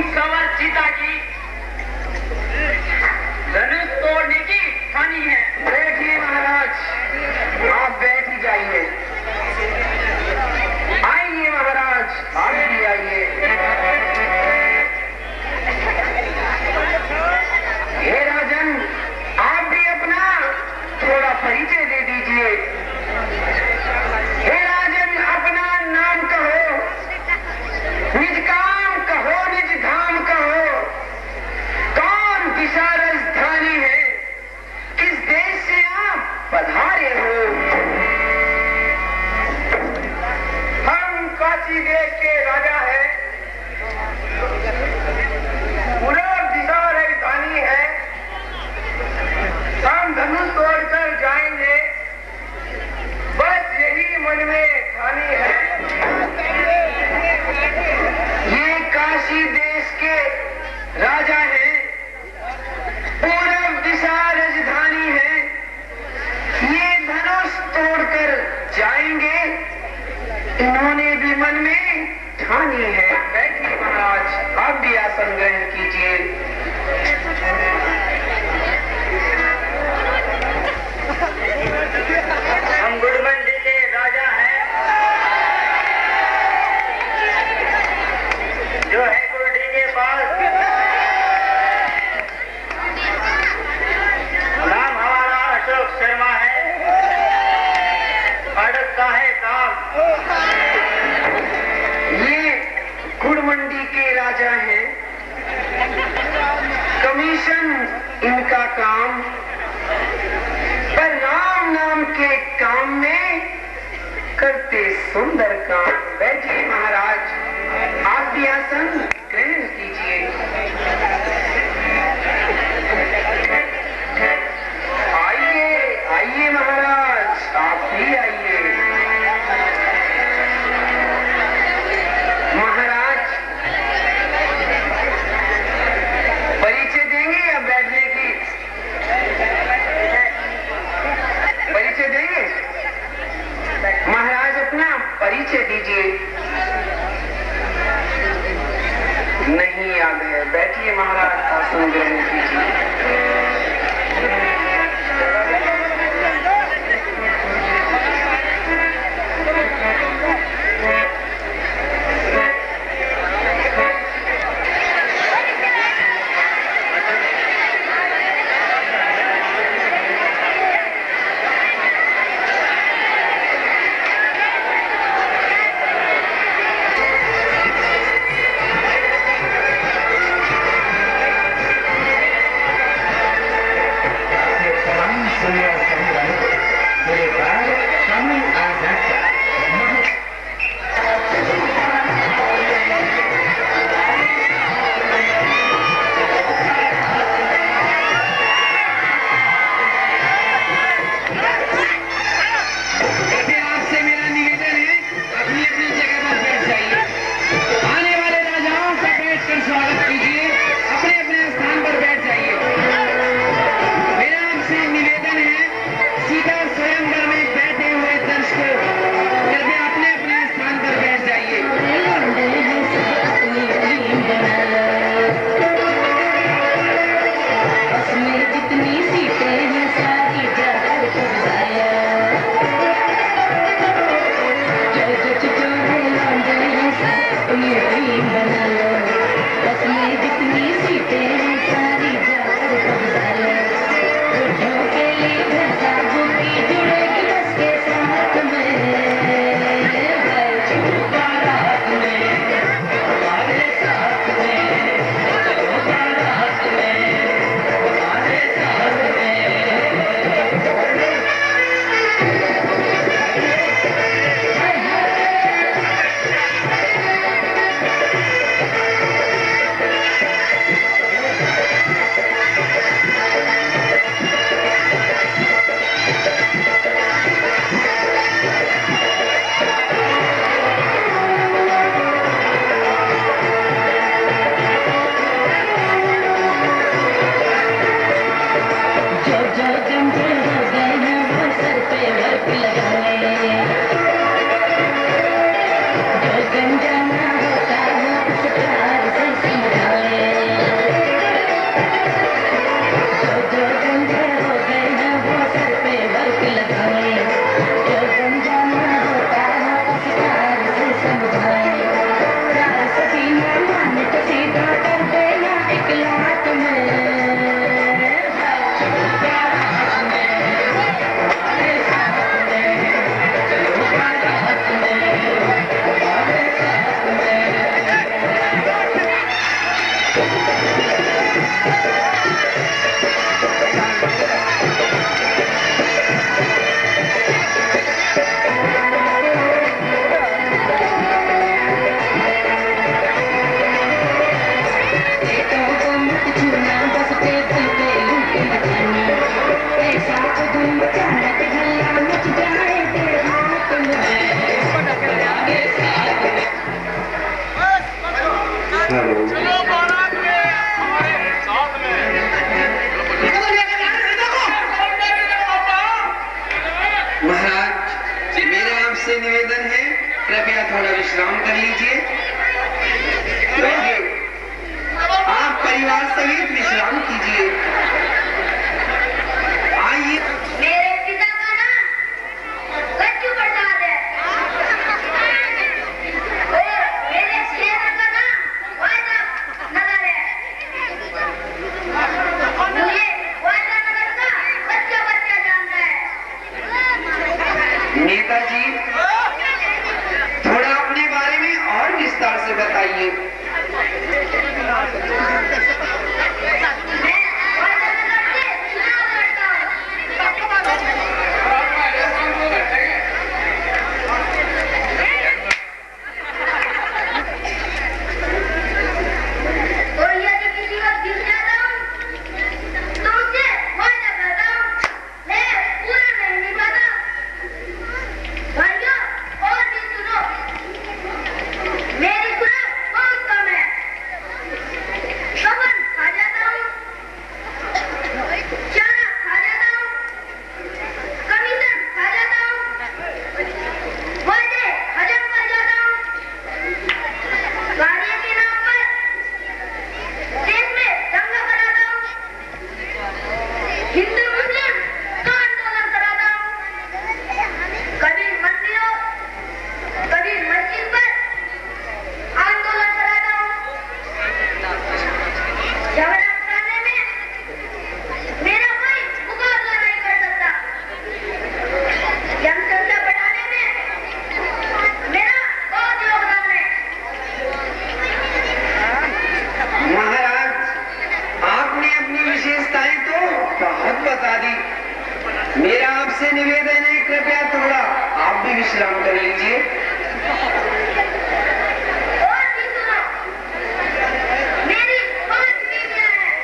सवर सीता की धनुष तोड़ने की ठानी है। बैठिए महाराज, आप बैठ ही जाइए। आइए महाराज, आप भी आइए। हे राजन, आप भी अपना थोड़ा परिचय दे दीजिए। हे राजन, अपना नाम कहो, निज काम कहो, निज धाम कहो। कौन दिशा राजधानी है, किस देश से आप पधारे हो? हम काशी देश के राजा हैं। पूरब दिशा राजधानी है। हम धनुष तोड़कर जाएंगे, बस यही मन में ठानी है। ये काशी देश के राजा हैं, पूरब दिशा राजधानी है। ये धनुष तोड़कर जाएंगे, इन्होंने भी मन में ठानी है। बैठिए महाराज, आप भी आसन ग्रहण कीजिए। हम गुड़मंडी के राजा हैं, जो है गुरडी के पास। नाम हमारा अशोक शर्मा है। अड़क का है काम। ये गुड़मंडी के राजा हैं, कमीशन इनका काम, पर राम नाम के काम में करते सुंदर काम। बैठिए महाराज, आप भी आसन ग्रहण कीजिए। आइए आइए महाराज, आप भी आइए। महाराज, परिचय देंगे या बैठने की? परिचय देंगे? महाराज अपना परिचय दीजिए। नहीं याद है। बैठिए महाराज, आसन ग्रहण कीजिए। परिवार सहित विश्राम कीजिए। आइए। मेरे पिता का नाम बच्चू प्रसाद है और मेरे शहर का नाम वायदा नगर है। मुझे वायदा नगर का बच्चा बच्चा जानता है। नेताजी, थोड़ा अपने बारे में और विस्तार से बताइए। मैं वायदा नगर से चुनाव लड़ता हूँ। और यदि किसी वक्त जीत जाता हूँ तो उनसे वायदा करता हूँ मैं पूरा नहीं निभाता। भाइयों और भी सुनो, मेरी खुराक बहुत कम है। कफन खा जाता हूँ, चारा खा जाता हूँ, कमीशन खा जाता हूँ, वादे हजम कर जाता हूँ। कार्य के नाम पर देश में दंगा कराता हूँ, हिंदू मुस्लिम का आंदोलन कराता हूँ। कभी मंदिरों, कभी मस्जिद पर आंदोलन कराता हूँ। झगड़ा कराने में मेरा कोई मुकाबला नहीं कर सकता। जनसंख्या बढ़ाने में मेरा बहुत योगदान है। महाराज, आपने अपनी विशेषताएं तो बहुत बता दी। मेरा आपसे निवेदन है, कृपया थोड़ा आप भी विश्राम कर लीजिए। और भी सुनो, मेरी 5 बीवियां हैं।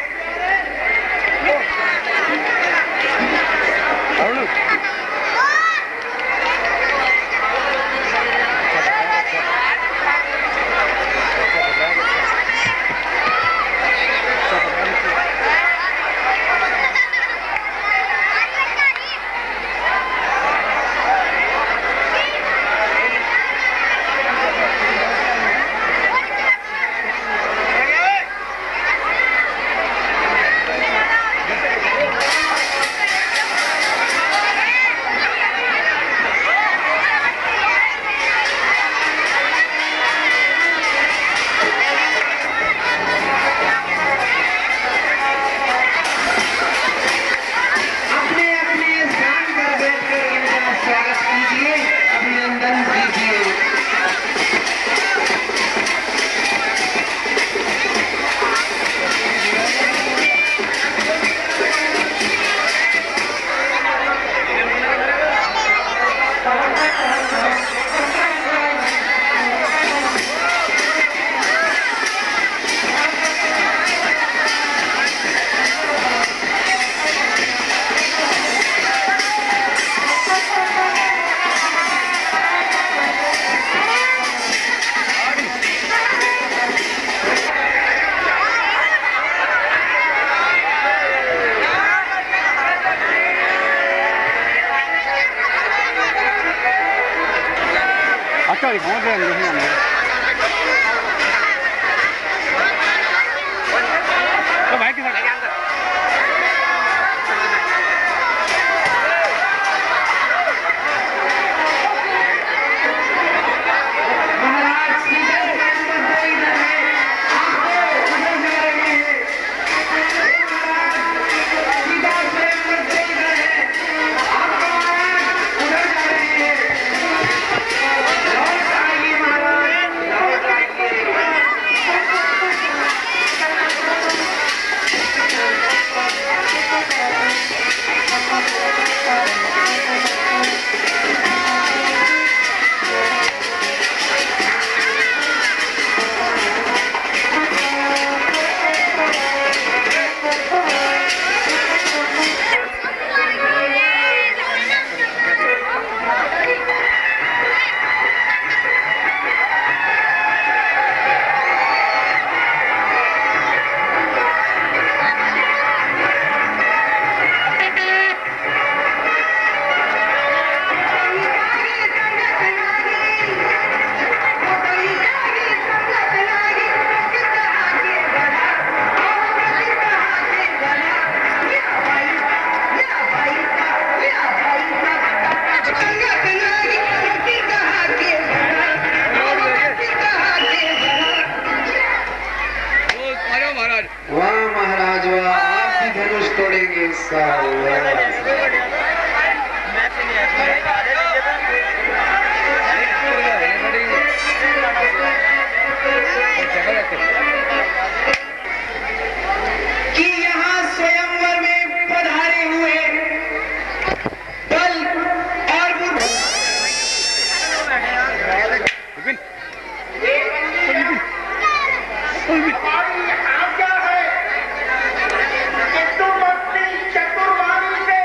अपने अपने स्थान पर बैठकर इनका स्वागत कीजिए, अभिनंदन कीजिए। 아까 이 강화도에 있는 데 마이크 살짝 महाराज, सीधा स्थान पर तो इधर है, आपको उधर जा रहे हैं। महाराज, सीधा स्थान पर तो इधर है, आपको उधर जा रहे हैं। लौट आइए महाराज। कि यहाँ स्वयंवर में पधारे हुए दल और हमारी आज्ञा है कि तुम अपनी चतुर्बाणी से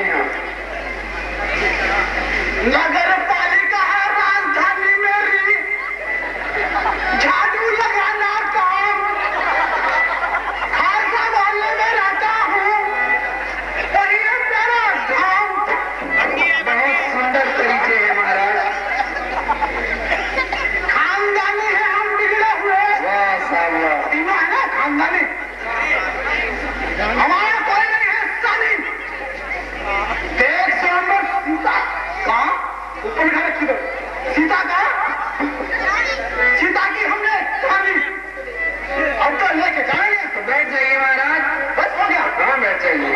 यहाँ नगर पालिका है राजधानी मेरी, झाड़ू लगाना काम, खालसा मोहल्ले में रहता हूँ, वही है मेरा धाम। बहुत सुंदर परिचय है महाराज। खानदानी है हम बिगड़े हुए। वाह साहब वाह, तीनों है ना खानदानी। हमारा कोई नहीं है सानी। देख स्वयंवर सीता कहाँ ऊपर बिठा रखी दो। सीता कहाँ? सीता की हमने कहानी अब तो लेके जाएंगे। तो बैठ जाइए महाराज। बस हो गया। हाँ बैठ जाइए।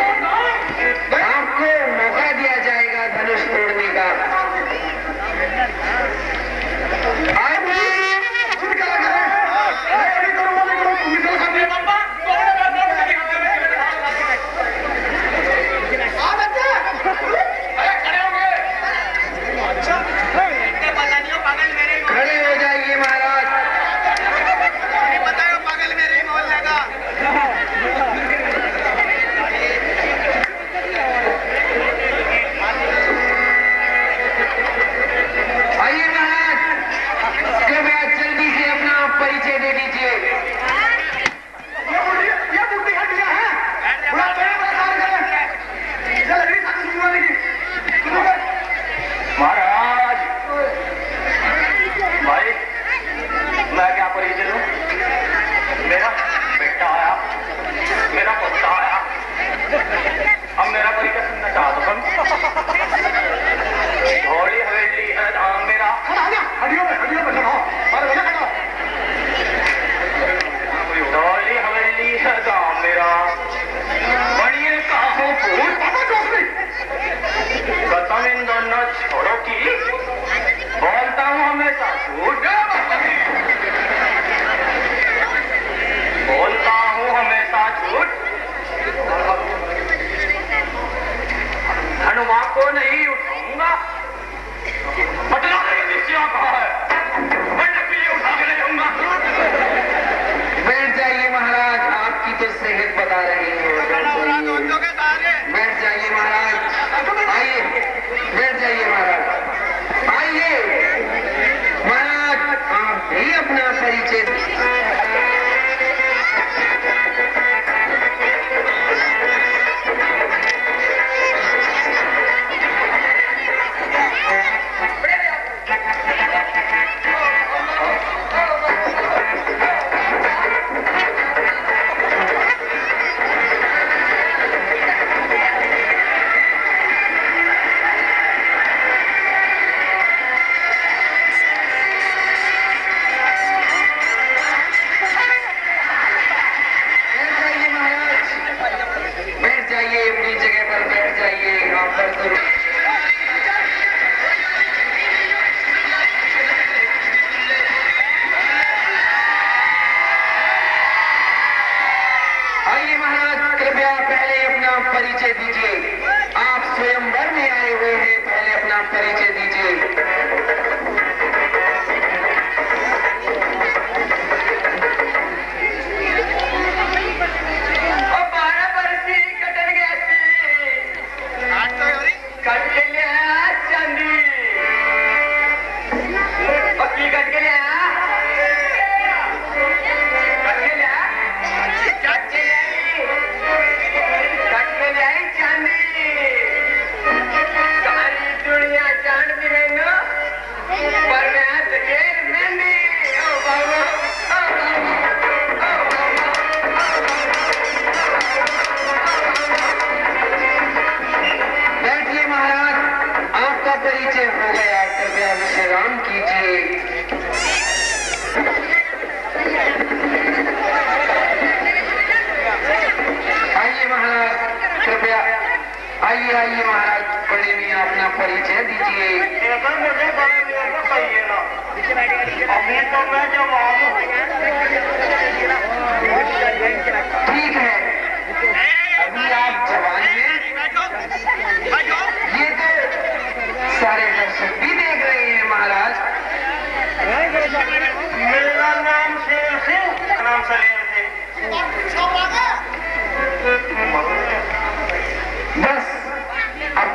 आपको मौका दिया जाएगा धनुष तोड़ने का। खड़े हो जाइए महाराज। बताओ पागल मेरे मोहल्ले का। आइए महाराज, कृपया जल्दी से अपना परिचय दे दीजिए। ये बुद्धि हटिया है। बड़ा बड़ा कार्य करें। जल्दी से सुनवाने की। महाराज भाई, मैं क्या परिचय दूं? मेरा बेटा आया, मेरा पोता आया, अब मेरा परिचय सुनना चाहता हूँ। थोड़ी हवेली है धाम मेरा। हड्डियों में बनाओ। थोड़ी हवेली है धाम मेरा, बढ़िए काहों फूल कसम इन दोनों छोड़ो की, बोलता हूँ हमेशा झूठ, बोलता हूँ हमेशा झूठ। हनुमान को नहीं उठाऊंगा, बदला नहीं निश्चय कहा है, मैं नकली उठा के ले जाऊंगा। बैठ जाइए महाराज, आपकी तो सेहत बता रही है। बैठ जाइए महाराज। आइए बैठ जाइए महाराज। आइए महाराज, आप भी अपना परिचय। अपनी जगह पर बैठ जाइए। आप पर तो आइए महाराज, कृपया पहले अपना परिचय दीजिए। आप स्वयंवर में आए हुए हैं, पहले अपना परिचय दीजिए। परिचय हो गया, कृपया विश्राम कीजिए। आइए महाराज, कृपया आइए महाराज, बड़े मियाँ अपना परिचय दीजिए। मुझे कहिए ना, अभी तो मैं जवान हूँ। ठीक है, अभी आप जवान हैं। ये तो सारे दर्शक भी देख रहे हैं महाराज। मेरा नाम शेर सिंह, नाम सलेम सिंह। बस अब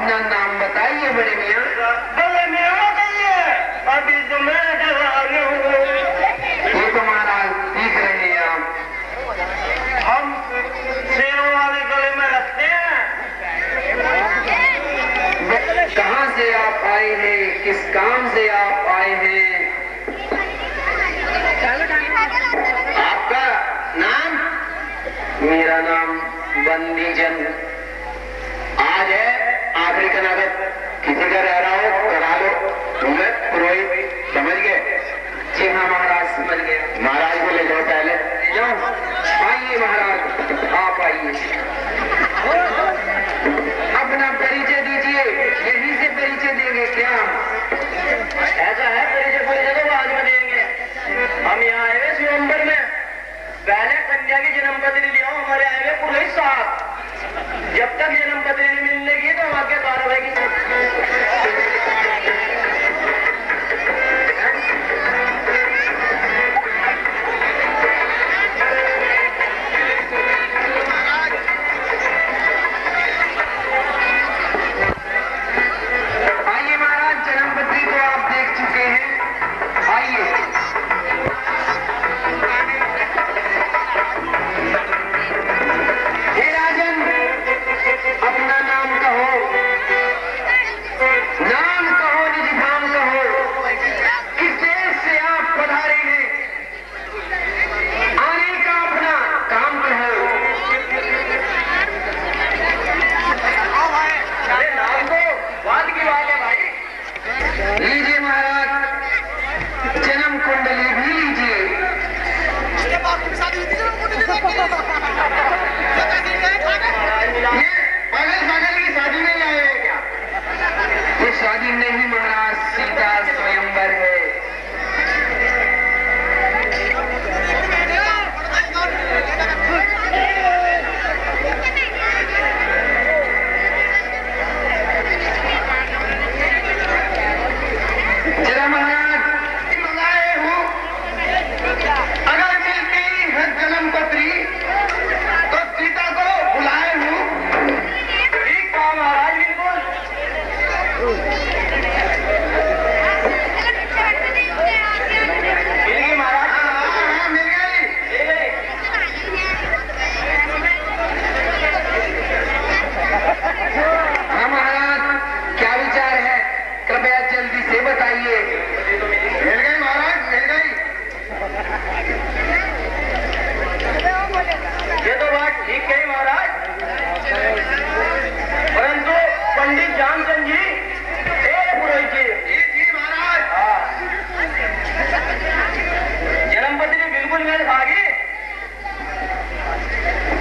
बंदीजन, आज है आखिरी का नगद, किसी का रह रहा हो करा लो। तुम्हें पुरोहित समझ गए? जी हाँ महाराज समझ गए। महाराज को ले जाओ, पहले ले जाओ। आइए महाराज, आप आइए, अपना परिचय दीजिए। यहीं से परिचय देंगे क्या? ऐसा है, परिचय तो बाद में देंगे। हम यहाँ आए हुए स्वयंवर में, पहले कन्या की जन्म पत्री ले आओ। हमारे आए हुए पुरोहित साहब, जब तक जन्म पत्री नहीं मिलने की तो आगे कार्रवाई की। आइए महाराज, जन्म पत्री तो आप देख चुके हैं, आइए। हे राजन, अपना नाम कहो, नाम कहो, निज नाम कहो, किस देश से आप पधारे हैं, आने का अपना काम कहो। अरे नाम तो बाद की बात है भाई। लीजिए महाराज, जन्म कुंडली भी लीजिए। ये पागल पागल की शादी में आए हैं क्या? ये शादी नहीं महाराज, सीता स्वयंवर है। जरा महाराज मंगाए हूँ, अगर मिलती है जन्म पत्री तो सीता को बुलाए हूँ। ठीक कहा महाराज, बिल्कुल। मिल गई महाराज। हाँ, मिल गई। मिल गई। हाँ महाराज, क्या विचार है? कृपया जल्दी से बताइए। मिल गई महाराज, मिल गई। ये तो बात ठीक कही महाराज, परंतु पंडित जामचंद जी, पुरोहित जी, जी महाराज। जन्म पत्री बिल्कुल मेल खागी।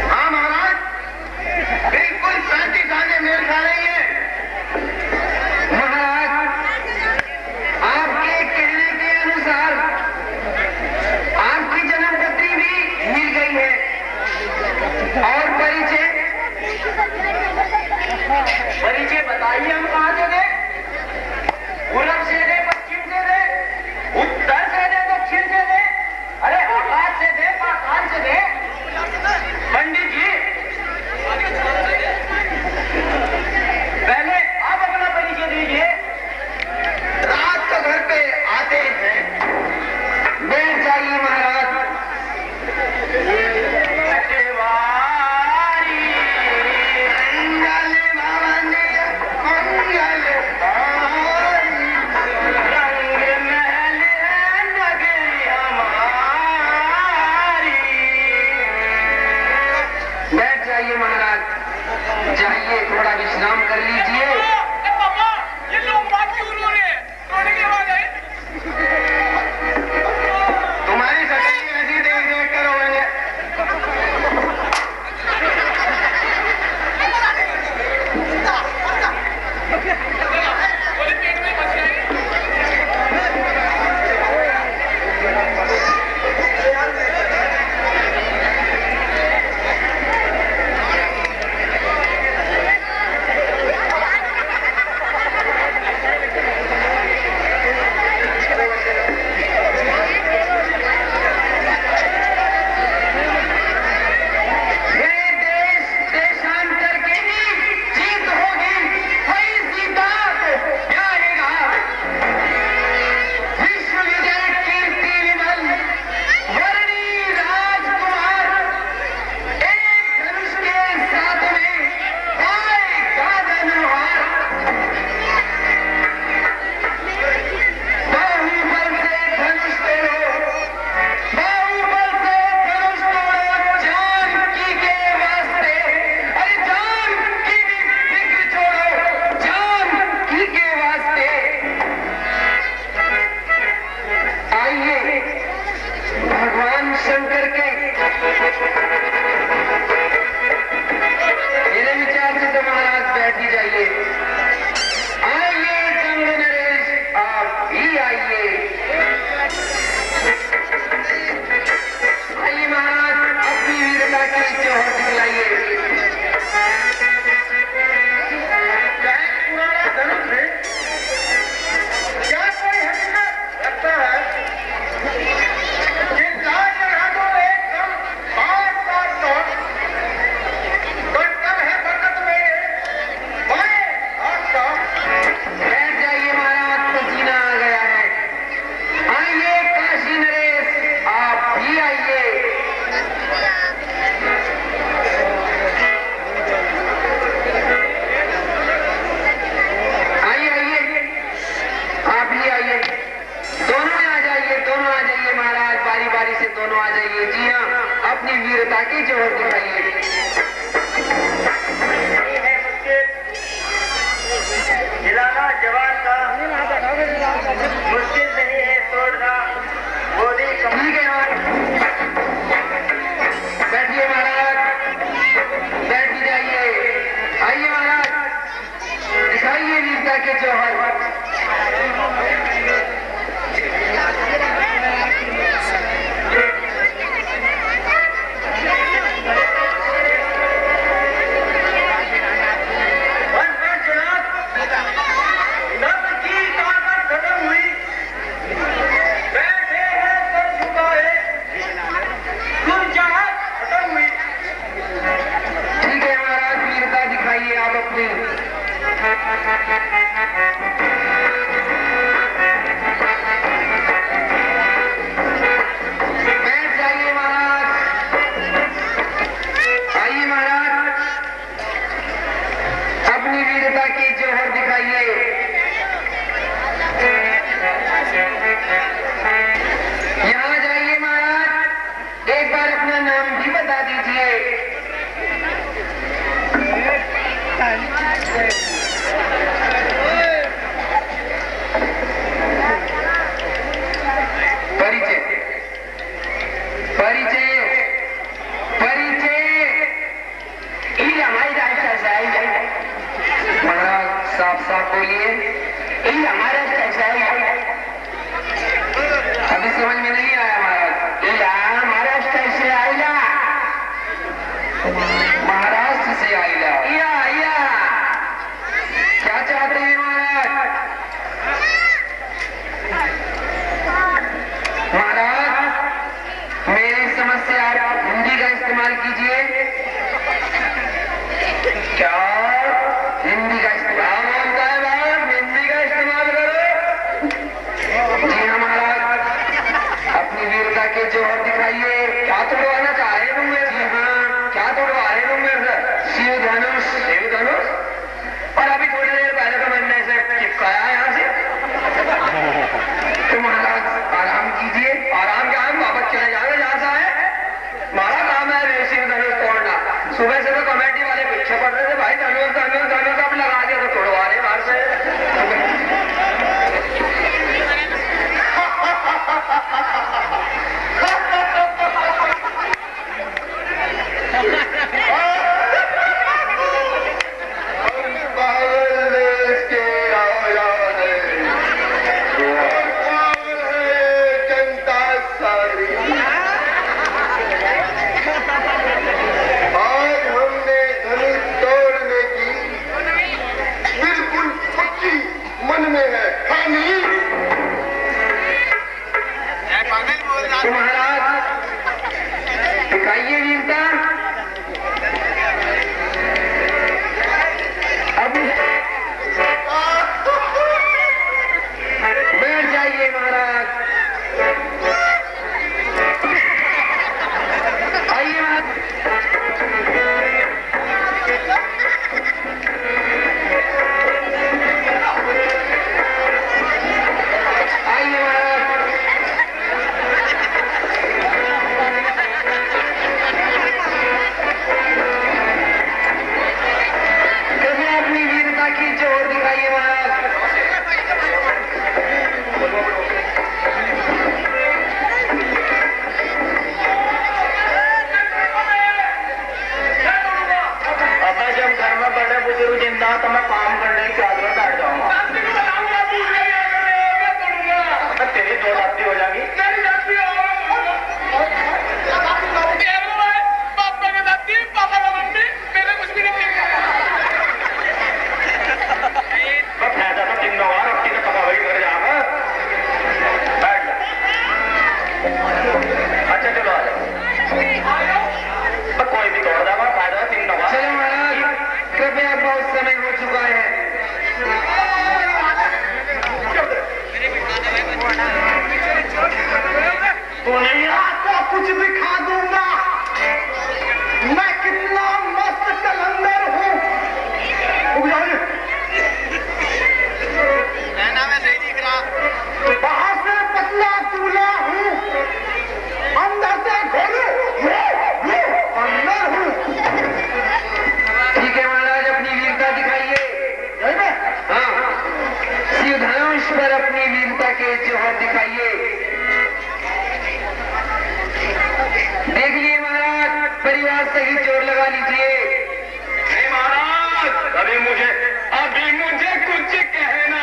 हाँ महाराज, बिल्कुल 35 आने मेल खा रही है। महाराज, आपके कहने के अनुसार आपकी जन्म पत्री भी मिल गई है और परिचय बताइए, हम कहाँ से दे? पूरब से दे, पश्चिम से दे, उत्तर से दे, दक्षिण से दे, अरे आकाश से दे, पाताल से दे। पंडित जी, पहले आप अपना परिचय दीजिए। रात को घर पे आते हैं, बैठ जाइए महाराज। बैठ जाइए महाराज, जाइए थोड़ा विश्राम कर लीजिए। पापा, ये लोग बात क्यों रो रहे हैं? रोने की आवाज आई। तुम्हारी शक्ल ऐसी देख देख कर रोएंगे। बोले पेट में बच जाएगी। जौहर। ठीक है महाराज, वीरता दिखाइए आप अपनी। बैठ जाइए महाराज। आइए महाराज, अपनी वीरता की जौहर दिखाइए। यहाँ जाइए महाराज, एक बार अपना नाम भी बता दीजिए। परिचय परिचय परिचय। महाराज साफ साफ बोलिए। अभी समझ में नहीं आया महाराज। महाराष्ट्र से आइला। क्या चाहते हैं महाराज? महाराज मेरी समझ से आप हिंदी का इस्तेमाल कीजिए। क्या हिंदी का इस्तेमाल बोलता है बाप? हिंदी का इस्तेमाल करो। जी हाँ महाराज, अपनी वीरता के जौहर दिखाइए। क्या तोड़वाना चाह रहे तुम मेरे? जी हाँ, क्या तोड़वा रहे तुम मेरे से? शिव धनुष। शिव धनुष? और अभी थोड़ी देर पहले तो मैंने ऐसे चिपकाया यहाँ से। तो महाराज आराम कीजिए। आराम क्या, हम वापस चले जाएंगे जहाँ से आए। हमारा काम है शिव धनुष तोड़ना। सुबह से तो कमेटी वाले पीछे पड़ रहे थे, भाई धनुष धनुष धनुष अब लगा दिया तो तोड़वा रहे बाहर से। तो महाराज दिखाइए वीरता। अब बैठ जाइए महाराज। आइए महाराज। आइए महाराज। अपनी वीरता की जोर दिखाइए महाराज। अब जब घर में बड़े बुजुर्ग जिंदा तो मैं काम करने की आदत बैठ जाऊंगा। तेरी दो रात्रि हो जाएगी। फायदा तो दिन होगा, रोटी तो पका वही घर जाएगा। बैठ जा। अच्छा चलो आ जाओ। कोई भी तोड़ देगा, फायदा दिन होगा। चलो महाराज, कृपया बहुत समय हो चुका है। तो नहीं आता कुछ दिखा दूंगा। मैं कितना मस्त कलंदर हूँ। बाहर से पतला दूल्हा हूँ, अंदर से घोड़े अंदर हूँ। ठीक है महाराज, अपनी वीरता दिखाइए। हाँ, शिव धनुष पर अपनी वीरता के जौहर दिखाइए। देख लिए महाराज, परिवार सही जोर लगा लीजिए। महाराज अभी मुझे कुछ कहना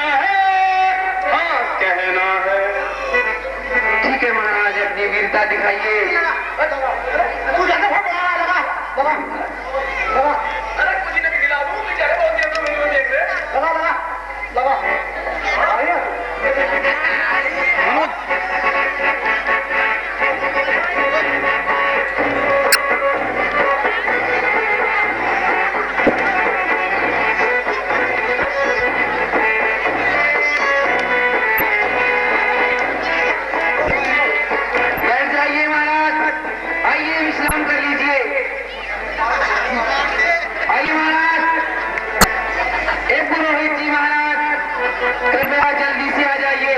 बैठ जाइए महाराज, आइए विश्राम कर लीजिए। आइए महाराज। एक पुरोहित जी महाराज, कृपया जल्दी से आ जाइए।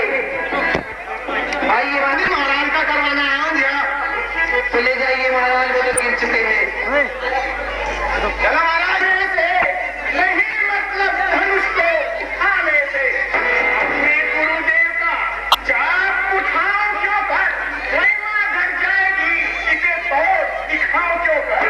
आइए महाराज का करवाना है हो गया तो ले जाइए महाराज, वो तो गिर चुके हैं। चलो महाराज, नहीं मतलब धनुष को उठाने से अपने गुरुदेव का चाप उठाओ क्यों कर, महिमा घट जाएगी, इसे तोड़ दिखाओ क्यों कर।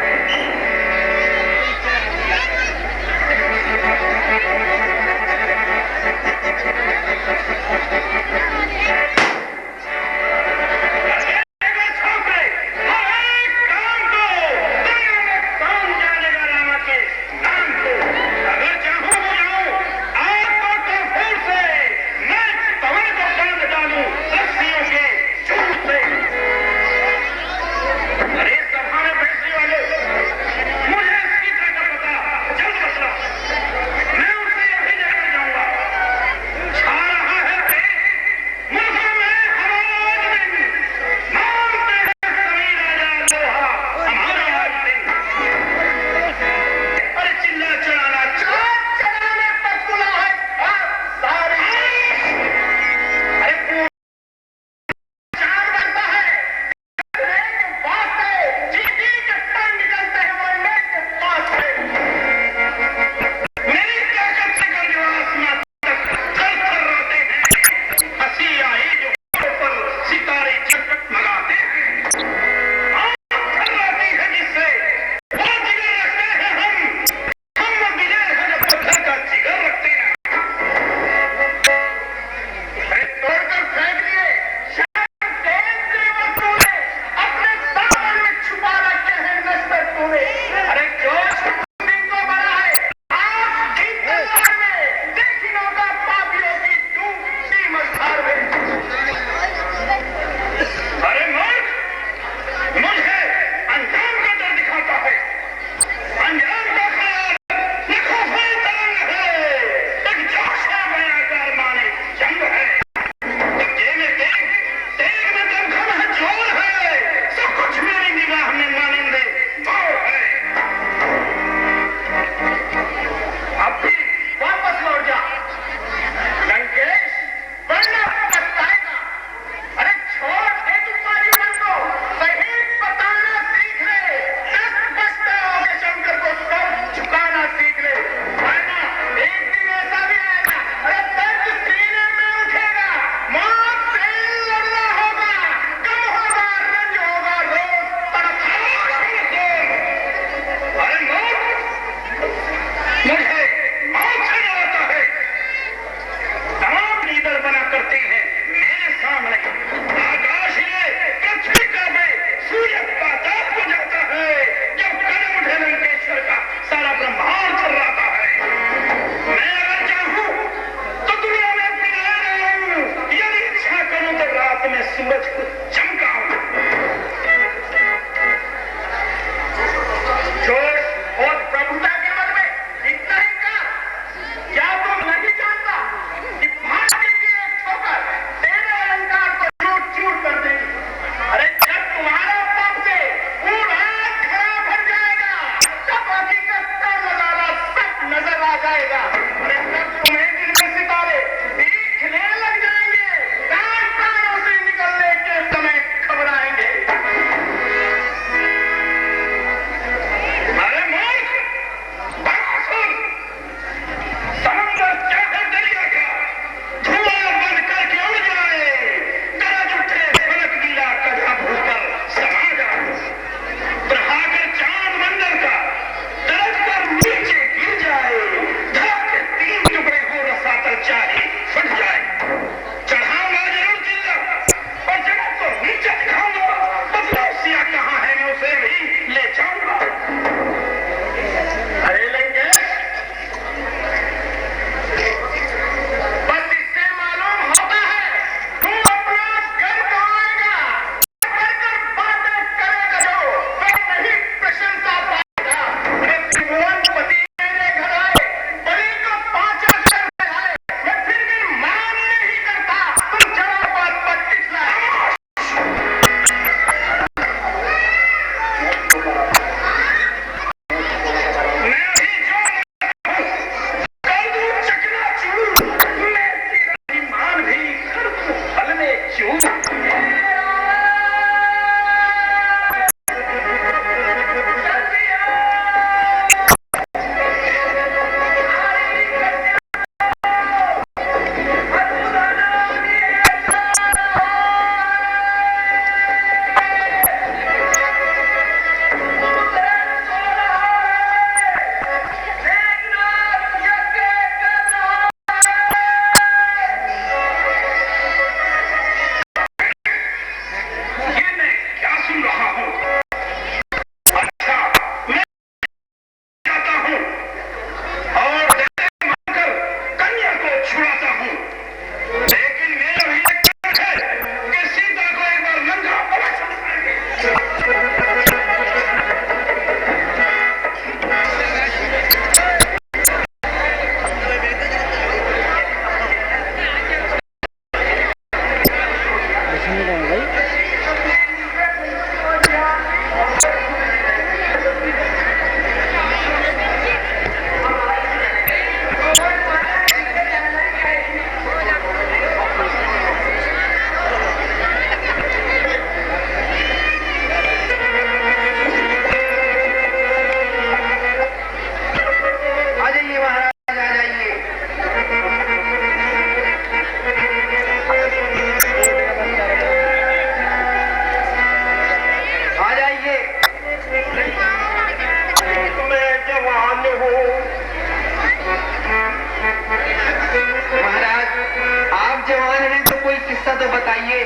जवान हैं तो कोई किस्सा तो बताइए।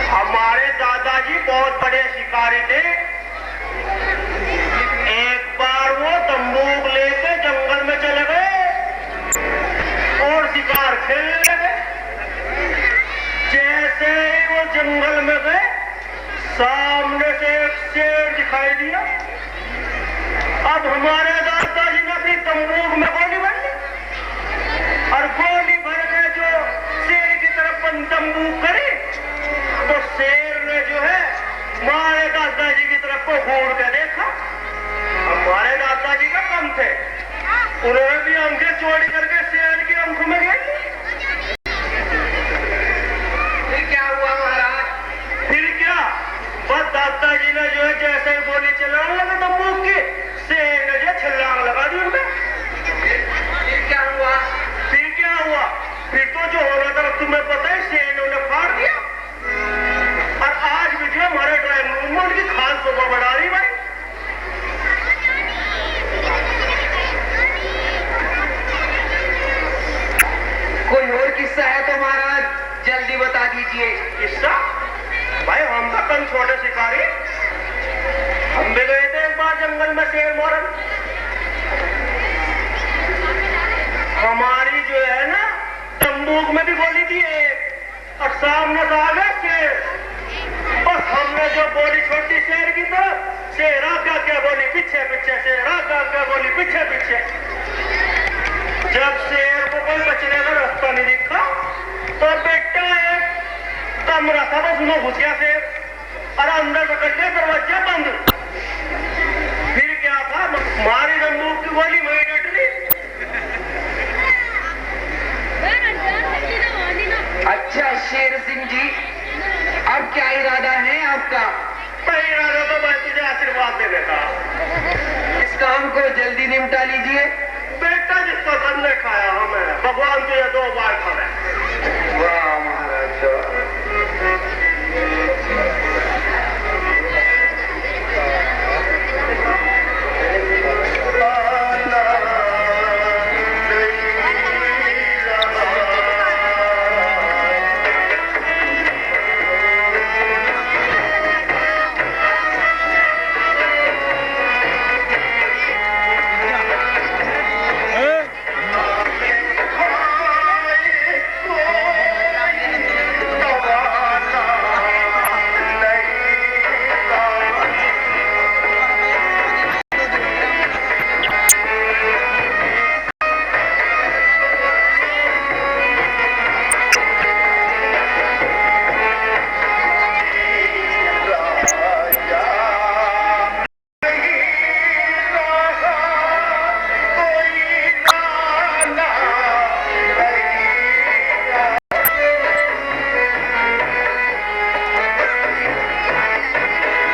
हमारे दादाजी बहुत बड़े शिकारी थे। एक बार वो तंबूक लेके जंगल में चले गए और शिकार खेलने लगे। जैसे ही वो जंगल में गए, सामने से एक शेर दिखाई दिया। अब हमारे दादाजी ने अपनी तंबूक में गोली भर ली और गोली भर के जो शेर की तरफ तंबूक करी तो शेर ने जो है हमारे दादाजी की तरफ को घूर के देखा। हमारे दादाजी का कम थे, उन्होंने भी आंखें चौड़ी करके शेर की आंखों में घेर ली। फिर क्या हुआ महाराज? फिर क्या, बस दादाजी ने जो है जैसे ही गोली चलाने लगे तंबूक की, शेर ने जो छलांग लगा दी उनमें। फिर क्या हुआ? फिर क्या हुआ? फिर तो जो होना था तुम्हें पता है, शेर ने उन्हें फाड़ दिया। और आज भी जो हमारे ड्राइंग रूम में उनकी खान शोभा बढ़ा रही भाई। कोई और किस्सा है तो महाराज जल्दी बता दीजिए। किस्सा? भाई हम तो कल छोटे शिकारी, हम भी गए थे एक बार जंगल में शेर मारन। हमारी जो है ना तंबूक में भी गोली दी एक और सामने से आ गया शेर। बस हमने जो गोली छोड़ी शेर की तरफ, शेर आगे क्या गोली पीछे पीछे, शेर आगे क्या गोली पीछे पीछे। जब शेर को कोई बचने का रास्ता नहीं दिखा तो बेटा एक कमरा था, बस उसमें घुस गया शेर और अंदर पकड़ के दरवाजा बंद। फिर क्या था, मारी तंबूक की गोली वही डट ली। अच्छा शेर सिंह जी, अब क्या इरादा है आपका? इरादा तो मैं तुझे आशीर्वाद देने का। इस काम को जल्दी निपटा लीजिए। बेटा जिसको सबने खाया हमें, भगवान तुझे 2 बार खावे। वाह महाराज।